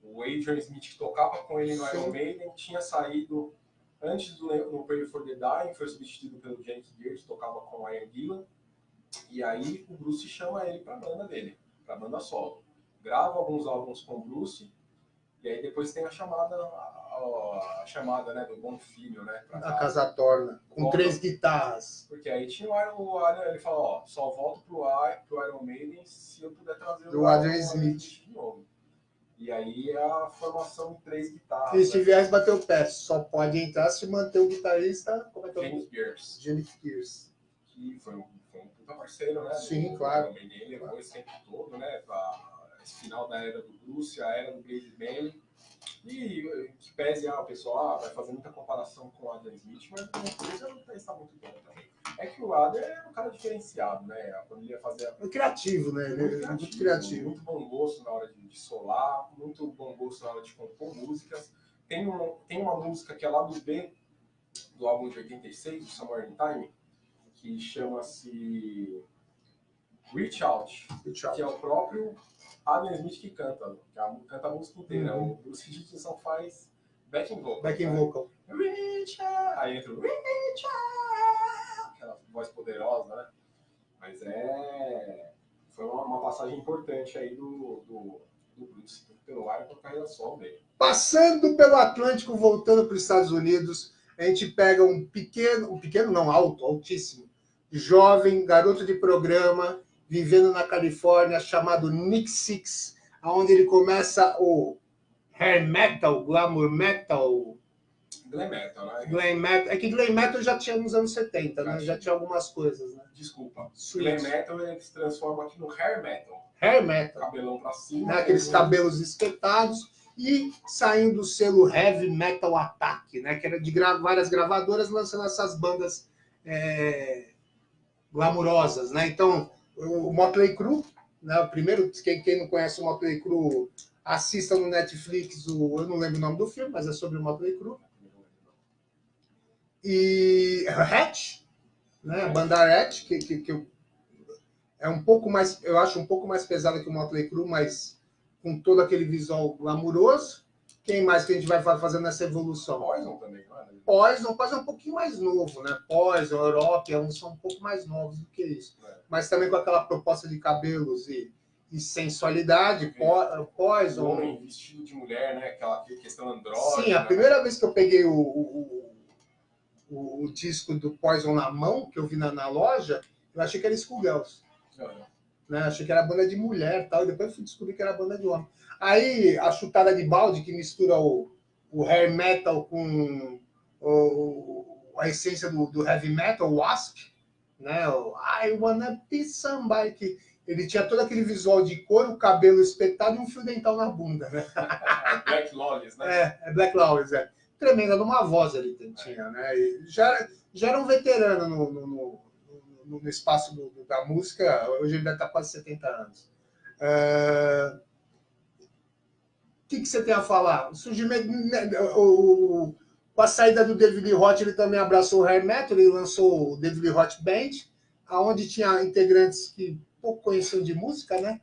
O Adrian Smith, que tocava com ele no Iron Maiden, tinha saído antes do Pray for the Dying, foi substituído pelo James Gears, que tocava com o Ian Gillan. E aí o Bruce chama ele para a banda dele, para a banda solo. Grava alguns álbuns com o Bruce, e aí depois tem a chamada né, do Bom Filho, né? A Casa Torna, com 3 guitarras. Porque aí tinha o Iron, ele falou, ó, só volto pro Iron Maiden se eu puder trazer o Adrian Smith de novo. E aí a formação de 3 guitarras. E Steve Harris bateu o pé, só pode entrar se manter o guitarrista, como é que é o James Gears. James Gears. Que foi um puta parceiro, né? Sim, claro. Ele levou esse tempo todo, né? Esse final da era do Bruce, a era do Blaze Bailey. E que pese o pessoal vai fazer muita comparação com o Adam Smith, mas o Bruce não está muito bom também. É que o Adam é um cara diferenciado, né? Quando ele ia fazer. É criativo, né? Ele é muito criativo. Muito bom gosto na hora de solar, muito bom gosto na hora de compor músicas. Tem uma música que é lá do B, do álbum de 86, do Somewhere in Time, que chama-se Reach Out, que é o próprio Adam Smith que canta a música inteira. O Bruce Dickinson faz backing vocal. Backing vocal. Reach Out, aí entra o Reach Out, aquela voz poderosa, né? Mas foi uma passagem importante aí do Bruce, pelo Iron, com a carreira solo dele. Passando pelo Atlântico, voltando para os Estados Unidos, a gente pega um pequeno não, altíssimo, jovem, garoto de programa, vivendo na Califórnia, chamado Nick Six, onde ele começa o hair metal, glamour metal. Glam metal, né? Glam metal. É que glam metal já tinha nos anos 70, né? Já tinha algumas coisas, né? Desculpa. Sweet. Glam metal ele se transforma aqui no hair metal. Hair metal. Cabelão pra cima. Né? Aqueles cabelos espetados. E saindo do selo Heavy Metal Attack, né? Que era de várias gravadoras lançando essas bandas glamurosas, né? Então, o Motley Crue, né? O primeiro, quem não conhece o Motley Crue, assista no Netflix, eu não lembro o nome do filme, mas é sobre o Motley Crue. E Hatch, né? A banda Hatch, que é um pouco mais, eu acho um pouco mais pesada que o Motley Crue, mas com todo aquele visual glamuroso. Quem mais que a gente vai fazendo essa evolução? Poison também, não é? Poison é um pouquinho mais novo, né? Poison, Europe, são um pouco mais novos do que isso. Mas também com aquela proposta de cabelos e sensualidade. Poison. Homem vestido de mulher, né? Aquela questão andrógena. Sim, a primeira vez que eu peguei o disco do Poison na mão, que eu vi na loja, eu achei que era Skullgirls. Né? Achei que era banda de mulher e tal, e depois fui descobrir que era banda de homem. Aí a chutada de balde, que mistura o hair metal com a essência do heavy metal, o Wasp, né? O I Wanna Be Somebody, que ele tinha todo aquele visual de couro, cabelo espetado e um fio dental na bunda, né? Black Lawless, né? É Black Lawless, tremenda numa voz ele tinha, né? E já era um veterano no espaço da música. Hoje ele deve estar quase 70 anos. O que você tem a falar? O surgimento, com a saída do David Lee Roth, ele também abraçou o hair metal, ele lançou o David Lee Roth Band, onde tinha integrantes que pouco conheciam de música, né?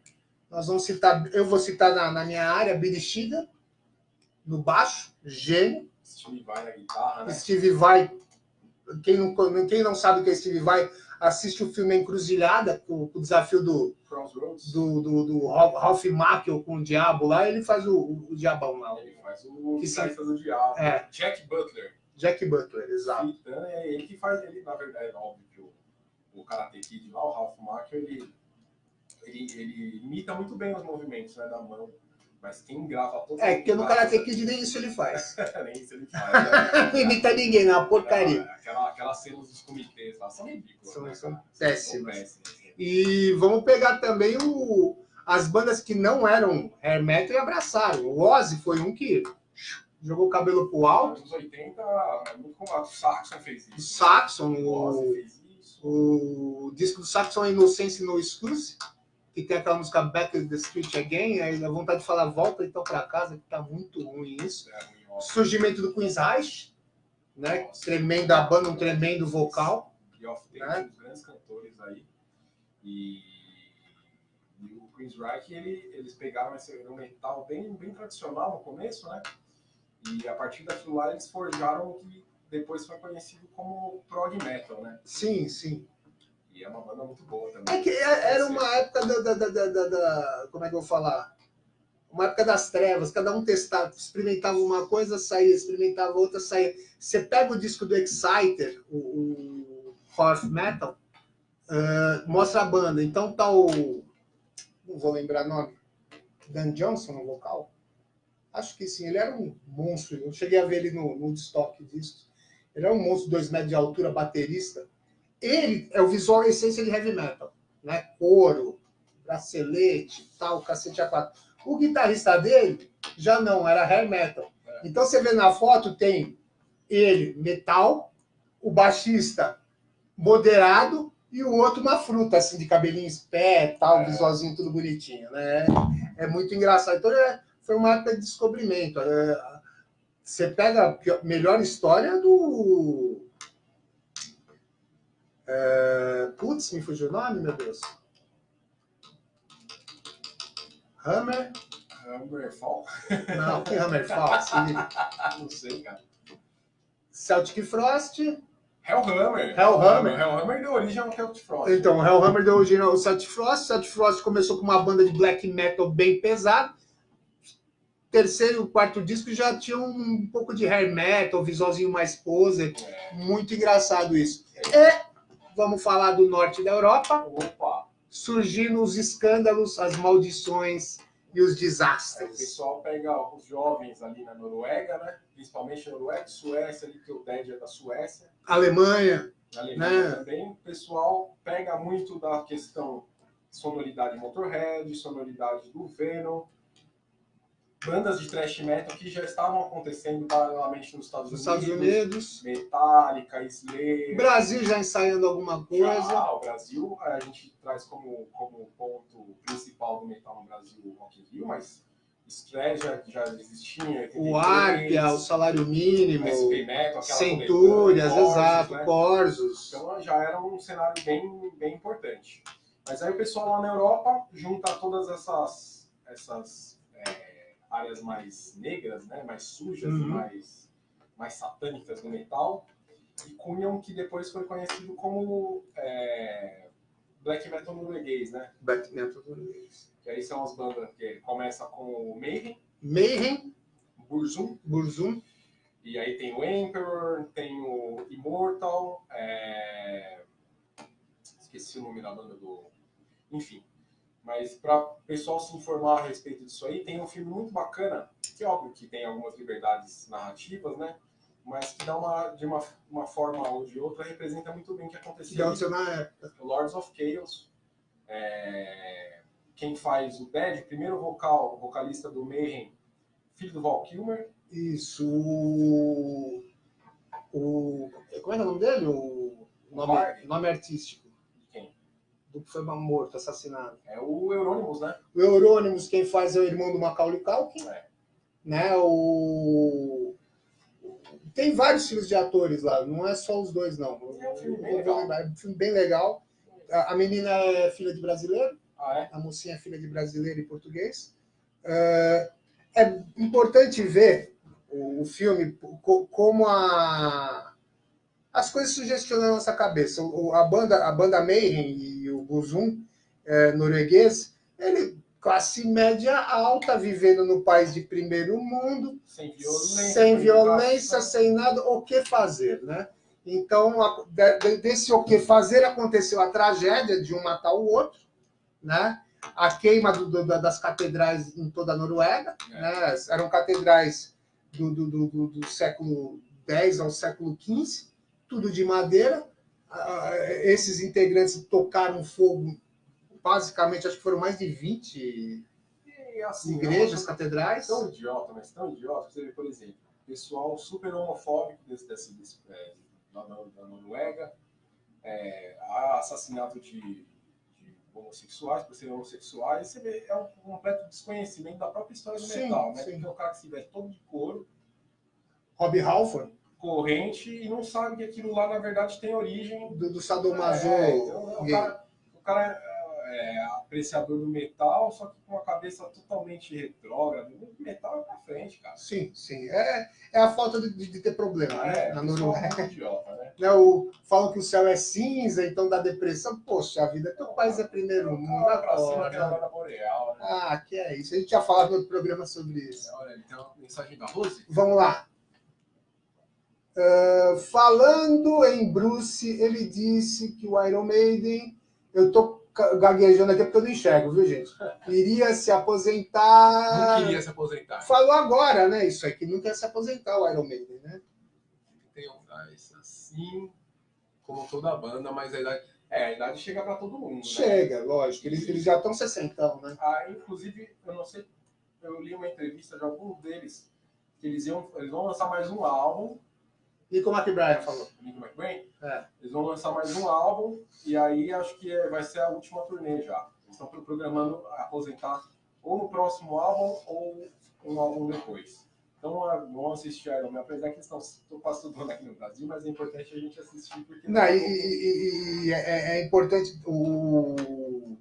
Eu vou citar na minha área, Billy Sheehan, no baixo, gênio. Steve Vai na guitarra, né? Steve Vai, quem não sabe o que é Steve Vai, assiste o filme Encruzilhada, o desafio do Ralph Macchio com o diabo lá, ele faz o diabão lá. Ele faz o guitarrista do diabo. Jack Butler. Jack Butler, exato. É ele que faz, ele na verdade, é óbvio que o Karate Kid lá, o Ralph Macchio, ele imita muito bem os movimentos, né, da mão. Mas quem grava todo Porque no Karate Kid nem isso ele faz. nem isso ele faz. Né? Não imita ninguém, não, é uma porcaria. Aquelas cenas dos comitês lá são ridículas. São né, péssimas. E vamos pegar também as bandas que não eram hair metal e abraçaram. O Ozzy foi um que jogou o cabelo pro alto. Nos anos 80, muito como o Saxon fez isso. O Saxon, O Ozzy fez isso. o disco do Saxon é Innocence No Excuse, que tem aquela música Back to the Street Again, aí dá vontade de falar volta então pra casa, que tá muito ruim isso. O surgimento do Queen's Reich, né? Tremenda banda, um tremendo vocal. E Off tem uns grandes cantores aí. E o Queen's Reich, eles pegaram esse metal bem tradicional no começo, né? E a partir daquilo lá eles forjaram o que depois foi conhecido como prog metal, né? Sim, sim. E é uma banda muito boa também. É que era uma época como é que eu vou falar? Uma época das trevas, cada um testava, experimentava uma coisa, saía, experimentava outra, saía. Você pega o disco do Exciter, o Hearth Metal, mostra a banda. Então tá não vou lembrar o nome, Dan Johnson no vocal. Acho que sim, ele era um monstro. Eu cheguei a ver ele no estoque discos. Ele era um monstro, 2 metros de altura, baterista. Ele é o visual essência de heavy metal, né? Couro, bracelete, tal, cacete A4. O guitarrista dele já não, era hair metal. Então você vê na foto, tem ele, metal, o baixista moderado e o outro uma fruta, assim, de cabelinho em pé, tal, visualzinho tudo bonitinho, né? É muito engraçado. Então foi uma época de descobrimento. Você pega a melhor história do... Putz, me fugiu o nome, meu Deus. Hammerfall? Não, que Hammerfall? Não sei, cara. Celtic Frost. Hellhammer. Hellhammer. Hellhammer deu origem ao Celtic Frost. Então, o Hellhammer deu origem ao Celtic Frost. Celtic Frost começou com uma banda de black metal bem pesada. Terceiro, quarto disco já tinha um pouco de hair metal, visualzinho mais poser. Muito engraçado isso. E vamos falar do norte da Europa. Opa! Surgindo os escândalos, as maldições e os O desastres. pessoal pega os jovens ali na Noruega, né? Principalmente Noruega, Suécia, ali que o Dead é da Suécia. Alemanha. Na Alemanha Né? também. O pessoal pega muito da questão sonoridade Motorhead, sonoridade do Venom. Bandas de thrash metal que já estavam acontecendo paralelamente nos Estados Unidos. Metallica, Slayer. Brasil já ensaiando alguma coisa. O Brasil, a gente traz como ponto principal do metal no Brasil o Rock in Rio, mas Stray já existia. O Arpia, o Salário Mínimo, SP Metal, aquela Centúrias, Corsos, exato, né? Corsos. Então já era um cenário bem importante. Mas aí o pessoal lá na Europa junta todas essas áreas mais negras, né, mais sujas, mais satânicas do metal, e cunham que depois foi conhecido como black metal norueguês, né? Black metal norueguês. Que aí são as bandas que começa com o Mayhem, Burzum, e aí tem o Emperor, tem o Immortal, esqueci o nome da banda enfim. Mas para o pessoal se informar a respeito disso aí, tem um filme muito bacana, que é óbvio que tem algumas liberdades narrativas, né? Mas que dá de uma forma ou de outra, representa muito bem o que aconteceu na época. O Lords of Chaos. Quem faz o Dead, primeiro vocalista do Mayhem, filho do Val Kilmer. Isso. Como é que é o nome dele? O nome artístico. Do que foi morto, assassinado. É o Euronymous, né? O Euronymous, quem faz é o irmão do Macaulay Culkin. Né? Tem vários filmes de atores lá, não é só os dois, não. É um filme bem legal. É um filme bem legal. A menina é filha de brasileiro. É? A mocinha é filha de brasileiro e português. É importante ver o filme como as coisas sugestionam a nossa cabeça. A banda Mayhem e o Burzum norueguês, ele classe média alta, vivendo no país de primeiro mundo, sem violência, sem nada, o que fazer, né? Então, desse o que fazer aconteceu a tragédia de um matar o outro, né? A queima das catedrais em toda a Noruega, né? Eram catedrais do século X ao século XV, tudo de madeira. Esses integrantes tocaram fogo, basicamente, acho que foram mais de 20 assim, igrejas, catedrais. Tão idiota, mas tão idiota. Você vê, por exemplo, pessoal super homofóbico da Noruega, há assassinato de homossexuais, por serem homossexuais, você vê, é um completo desconhecimento da própria história do metal, né? Porque o cara que se veste todo de couro, Rob Halford, corrente, e não sabe que aquilo lá, na verdade, tem origem do sadomaso. Então, o cara é apreciador do metal, só que com a cabeça totalmente retrógrada. O metal é pra frente, cara. Sim, sim. É a falta de ter problema, né? Na Noruega. É idiota, né? Falam que o céu é cinza, então dá depressão. Poxa, a vida, teu país é primeiro mundo Pra cima que é a agora. Aurora Boreal, né? Ah, que é isso. A gente já falou no outro programa sobre isso. Olha, ele tem uma mensagem da Rose? Vamos lá. Falando em Bruce, ele disse que o Iron Maiden... Eu tô gaguejando aqui porque eu não enxergo, viu, gente? Iria se aposentar... Não queria se aposentar. Falou agora, né? Isso aqui, não quer se aposentar, o Iron Maiden, né? Tem um gás assim, como toda a banda, mas a idade chega pra todo mundo, né? Chega, lógico. Eles já estão 60, né? Inclusive, eu não sei, eu li uma entrevista de alguns deles, que eles vão lançar mais um álbum. Nico McBride falou. Nico McBride? É. Eles vão lançar mais um álbum, e aí acho que vai ser a última turnê já. Eles estão programando aposentar ou no próximo álbum, ou um álbum depois. Então, vão assistir Iron Man, apesar que eles estão quase tudo aqui no Brasil, mas é importante a gente assistir, porque... Não, é importante, o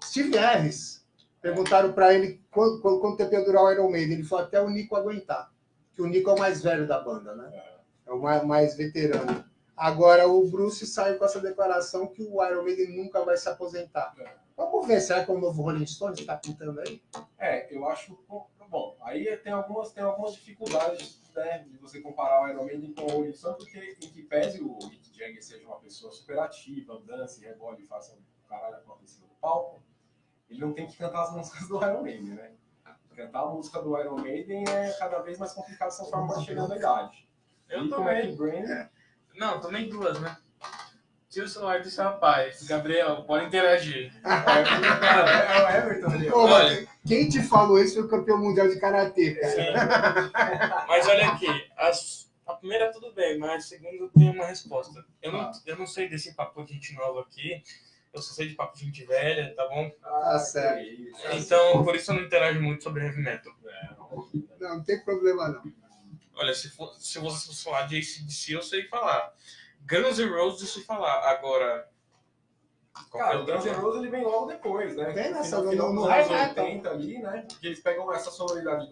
Steve Harris, perguntaram para ele quanto tempo ia durar o Iron Maiden, ele falou até o Nico aguentar, que o Nico é o mais velho da banda, né? É o mais veterano. Agora, o Bruce saiu com essa declaração que o Iron Maiden nunca vai se aposentar. Vamos ver, será que é o novo Rolling Stones que está pintando aí? Eu acho... Bom, aí tem algumas dificuldades, né, de você comparar o Iron Maiden com o Rolling Stones, porque em que pese o Mick Jagger seja uma pessoa super ativa, dance, rebole e faça um caralho acontecido no palco, ele não tem que cantar as músicas do Iron Maiden, né? Cantar a música do Iron Maiden é cada vez mais complicado conforme vai chegando a idade. Eu e também. Não, também duas, né? Tira o celular desse rapaz. Gabriel, pode interagir. É o Everton ali. Olha, quem te falou isso foi o campeão mundial de karatê. Mas olha aqui, a primeira tudo bem, mas a segunda eu tenho uma resposta. Eu não sei desse papo de gente nova aqui, eu só sei de papo de gente velha, tá bom? Tá certo. Então, por isso eu não interajo muito sobre heavy metal. Não tem problema não. Olha, se você fosse falar de AC/DC, eu sei falar. Guns N' Roses, eu sei falar. Agora... Cara, o Guns N' Roses ele vem logo depois, né? Vem nessa, no final dos no anos hair 80 ali, né? Que eles pegam essa sonoridade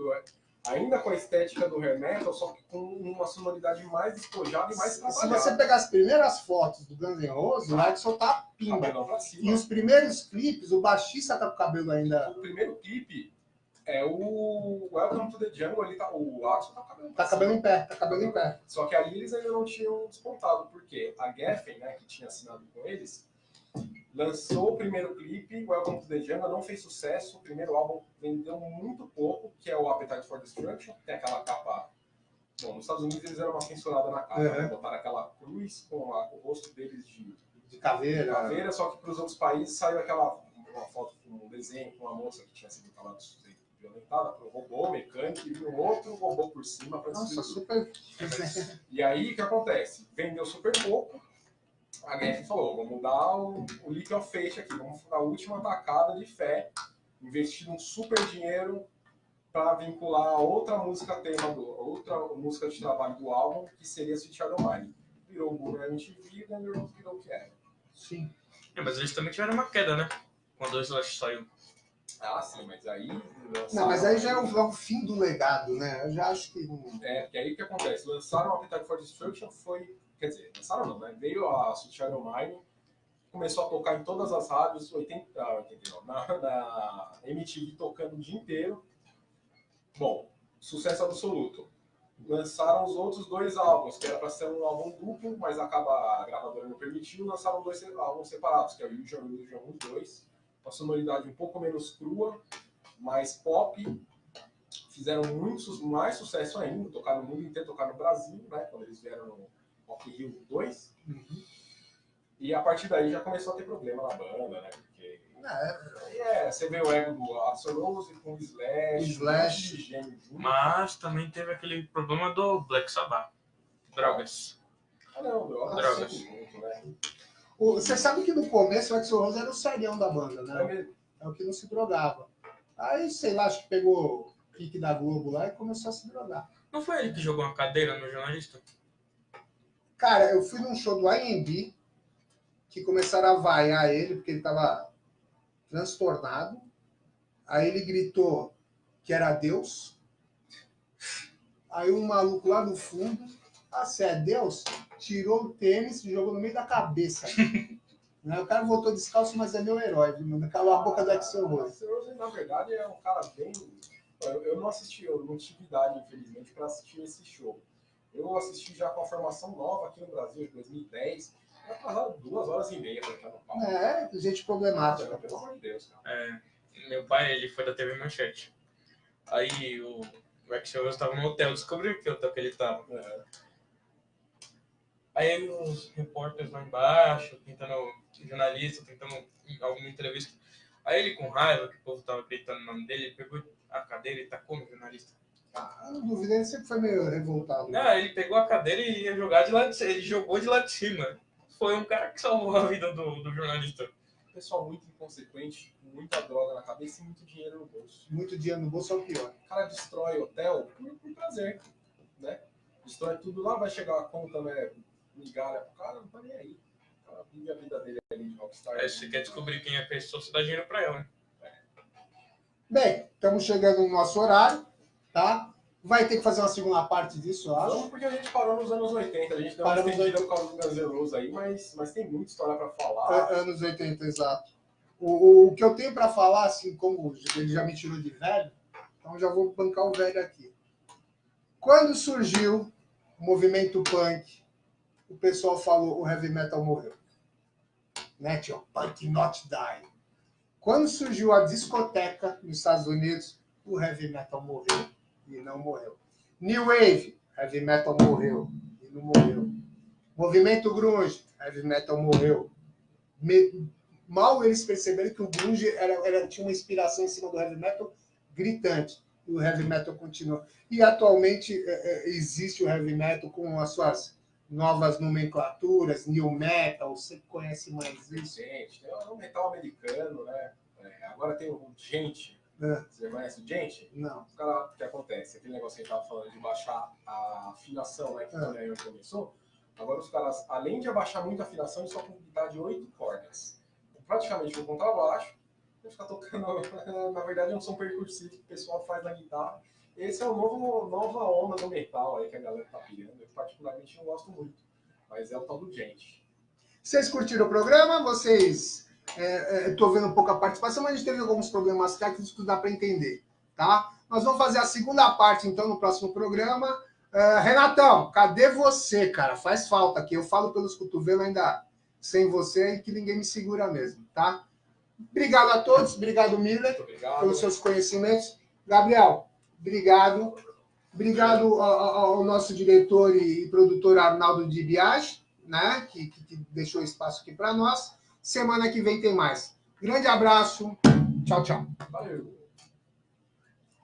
ainda com a estética do hair metal, só que com uma sonoridade mais despojada e mais trabalhada. Se você pegar as primeiras fotos do Guns N' Roses, o Axl tá a pimba. E os primeiros clipes, o baixista tá com o cabelo ainda... O primeiro clipe é o Welcome to the Jungle, o Axl tá com o cabelo Tá cabelo em pé. Só que ali eles ainda não tinham despontado, porque a Geffen, né, que tinha assinado com eles, lançou o primeiro clipe, Welcome to the Jungle, não fez sucesso, o primeiro álbum vendeu muito pouco, que é o Appetite for Destruction, tem aquela capa... Bom, nos Estados Unidos eles deram uma censurada na capa, né? Botaram aquela cruz com o rosto deles de caveira. Só que para os outros países saiu uma foto com um desenho com uma moça que tinha sido violentada por um robô mecânico e um outro robô por cima para Nossa, super... E aí, o que acontece? Vendeu super pouco. A Geffen falou, vamos dar o leap of faith aqui, vamos dar a última tacada de fé, investir um super dinheiro para vincular a outra música tema, outra música de trabalho do álbum, que seria Sweet Child O' Mine. Virou o boom na MTV e o Guns N' Roses virou o que era. Sim. Mas eles também tiveram uma queda, né? Quando o Slash saiu. Ah, sim, mas aí... Não, mas aí já é o fim do legado, né? Eu já acho que... porque aí o que acontece? Lançaram o Appetite for Destruction, quer dizer, lançaram não, né? Veio a Sweet Child O' Mine, começou a tocar em todas as rádios, 89, na MTV tocando o dia inteiro. Bom, sucesso absoluto. lançaram os outros 2 álbuns, que era para ser um álbum duplo, mas a gravadora não permitiu, lançaram 2 álbuns separados, que é o Illusion 1 e Illusion 2, uma sonoridade um pouco menos crua, mais pop, fizeram mais sucesso ainda, tocaram no mundo inteiro, tocaram no Brasil, né, quando eles vieram no Rock in Rio 2, e a partir daí já começou a ter problema na banda, né, porque... você vê o ego do Axl Rose com o Slash. Mas também teve aquele problema do Black Sabbath. Drogas. Drogas. Muito, né? Você sabe que no começo o Axl Rose era o serião da banda, né? É o que não se drogava. Aí, sei lá, acho que pegou o pique da Globo lá e começou a se drogar. Não foi ele que jogou uma cadeira no jornalista? Cara, eu fui num show do IMB que começaram a vaiar ele, porque ele tava transtornado. Aí ele gritou que era Deus. Aí um maluco lá no fundo, você é Deus? Tirou o tênis e jogou no meio da cabeça. O cara voltou descalço, mas é meu herói, viu? Calou a boca do Axl Rose. Axl Rose, na verdade, é um cara bem... Eu não assisti, eu não tive idade, infelizmente, para assistir esse show. Eu assisti já com a formação nova aqui no Brasil, em 2010. Vai passar 2h30 para entrar no palco. Gente problemática. Pelo amor de Deus, cara. Meu pai, ele foi da TV Manchete. Aí o Axl Rose estava no hotel, descobriu que hotel que ele estava. Aí os repórteres lá embaixo, jornalista, tentando alguma entrevista. Aí ele, com raiva, que o povo estava gritando o nome dele, ele pegou a cadeira e tacou no jornalista. Não duvido, ele sempre foi meio revoltado. Não, ele pegou a cadeira e ia jogar de lá de cima. Ele jogou de lá de cima. Foi um cara que salvou a vida do jornalista. Pessoal muito inconsequente, muita droga na cabeça e muito dinheiro no bolso. Muito dinheiro no bolso é o pior. O cara destrói hotel por prazer, né? Destrói tudo lá, vai chegar a conta, né? Migalha pro cara, não tá nem aí. O cara vive a vida dele ali de rockstar. Você quer descobrir quem é a pessoa, você dá dinheiro pra ela, né? Bem, estamos chegando no nosso horário, tá? Vai ter que fazer uma segunda parte disso, eu acho. Não, porque a gente parou nos anos 80. A gente deu uma estendida por causa do Guns N' Roses aí, mas tem muita história pra falar. Anos 80, exato. O que eu tenho pra falar, assim, como ele já me tirou de velho, então já vou bancar o velho aqui. Quando surgiu o movimento punk, o pessoal falou, o heavy metal morreu. Né, tio? Punk not die. Quando surgiu a discoteca nos Estados Unidos, o heavy metal morreu e não morreu. New Wave, heavy metal morreu e não morreu. Movimento grunge, heavy metal morreu. Mal eles perceberam que o grunge tinha uma inspiração em cima do heavy metal gritante. E o heavy metal continua. E atualmente existe o heavy metal com as suas novas nomenclaturas, new metal, você conhece mais isso? Gente, tem o metal americano, né? Agora tem o Gente. Você conhece o Gente? Não. O que acontece? Aquele negócio que a gente estava falando de baixar a afinação, né? Que também aí onde começou. Agora os caras, além de abaixar muito a afinação, eles tocam guitarra de 8 cordas. Praticamente um contrabaixo. Vai ficar tocando, na verdade, é um som percursivo que o pessoal faz na guitarra. Esse é o nova onda do metal aí que a galera tá pirando. Eu particularmente não gosto muito, mas é o tal do Gente. Vocês curtiram o programa? Vocês... Estou vendo um pouco a participação, mas a gente teve alguns problemas técnicos que dá para entender, tá? Nós vamos fazer a segunda parte, então, no próximo programa. Renatão, cadê você, cara? Faz falta aqui. Eu falo pelos cotovelos ainda sem você e que ninguém me segura mesmo, tá? Obrigado a todos. Obrigado, Miller, pelos seus conhecimentos. Gabriel, obrigado. Obrigado ao nosso diretor e produtor Arnaldo de Biagi, né? Que deixou espaço aqui para nós. Semana que vem tem mais. Grande abraço. Tchau, tchau. Valeu.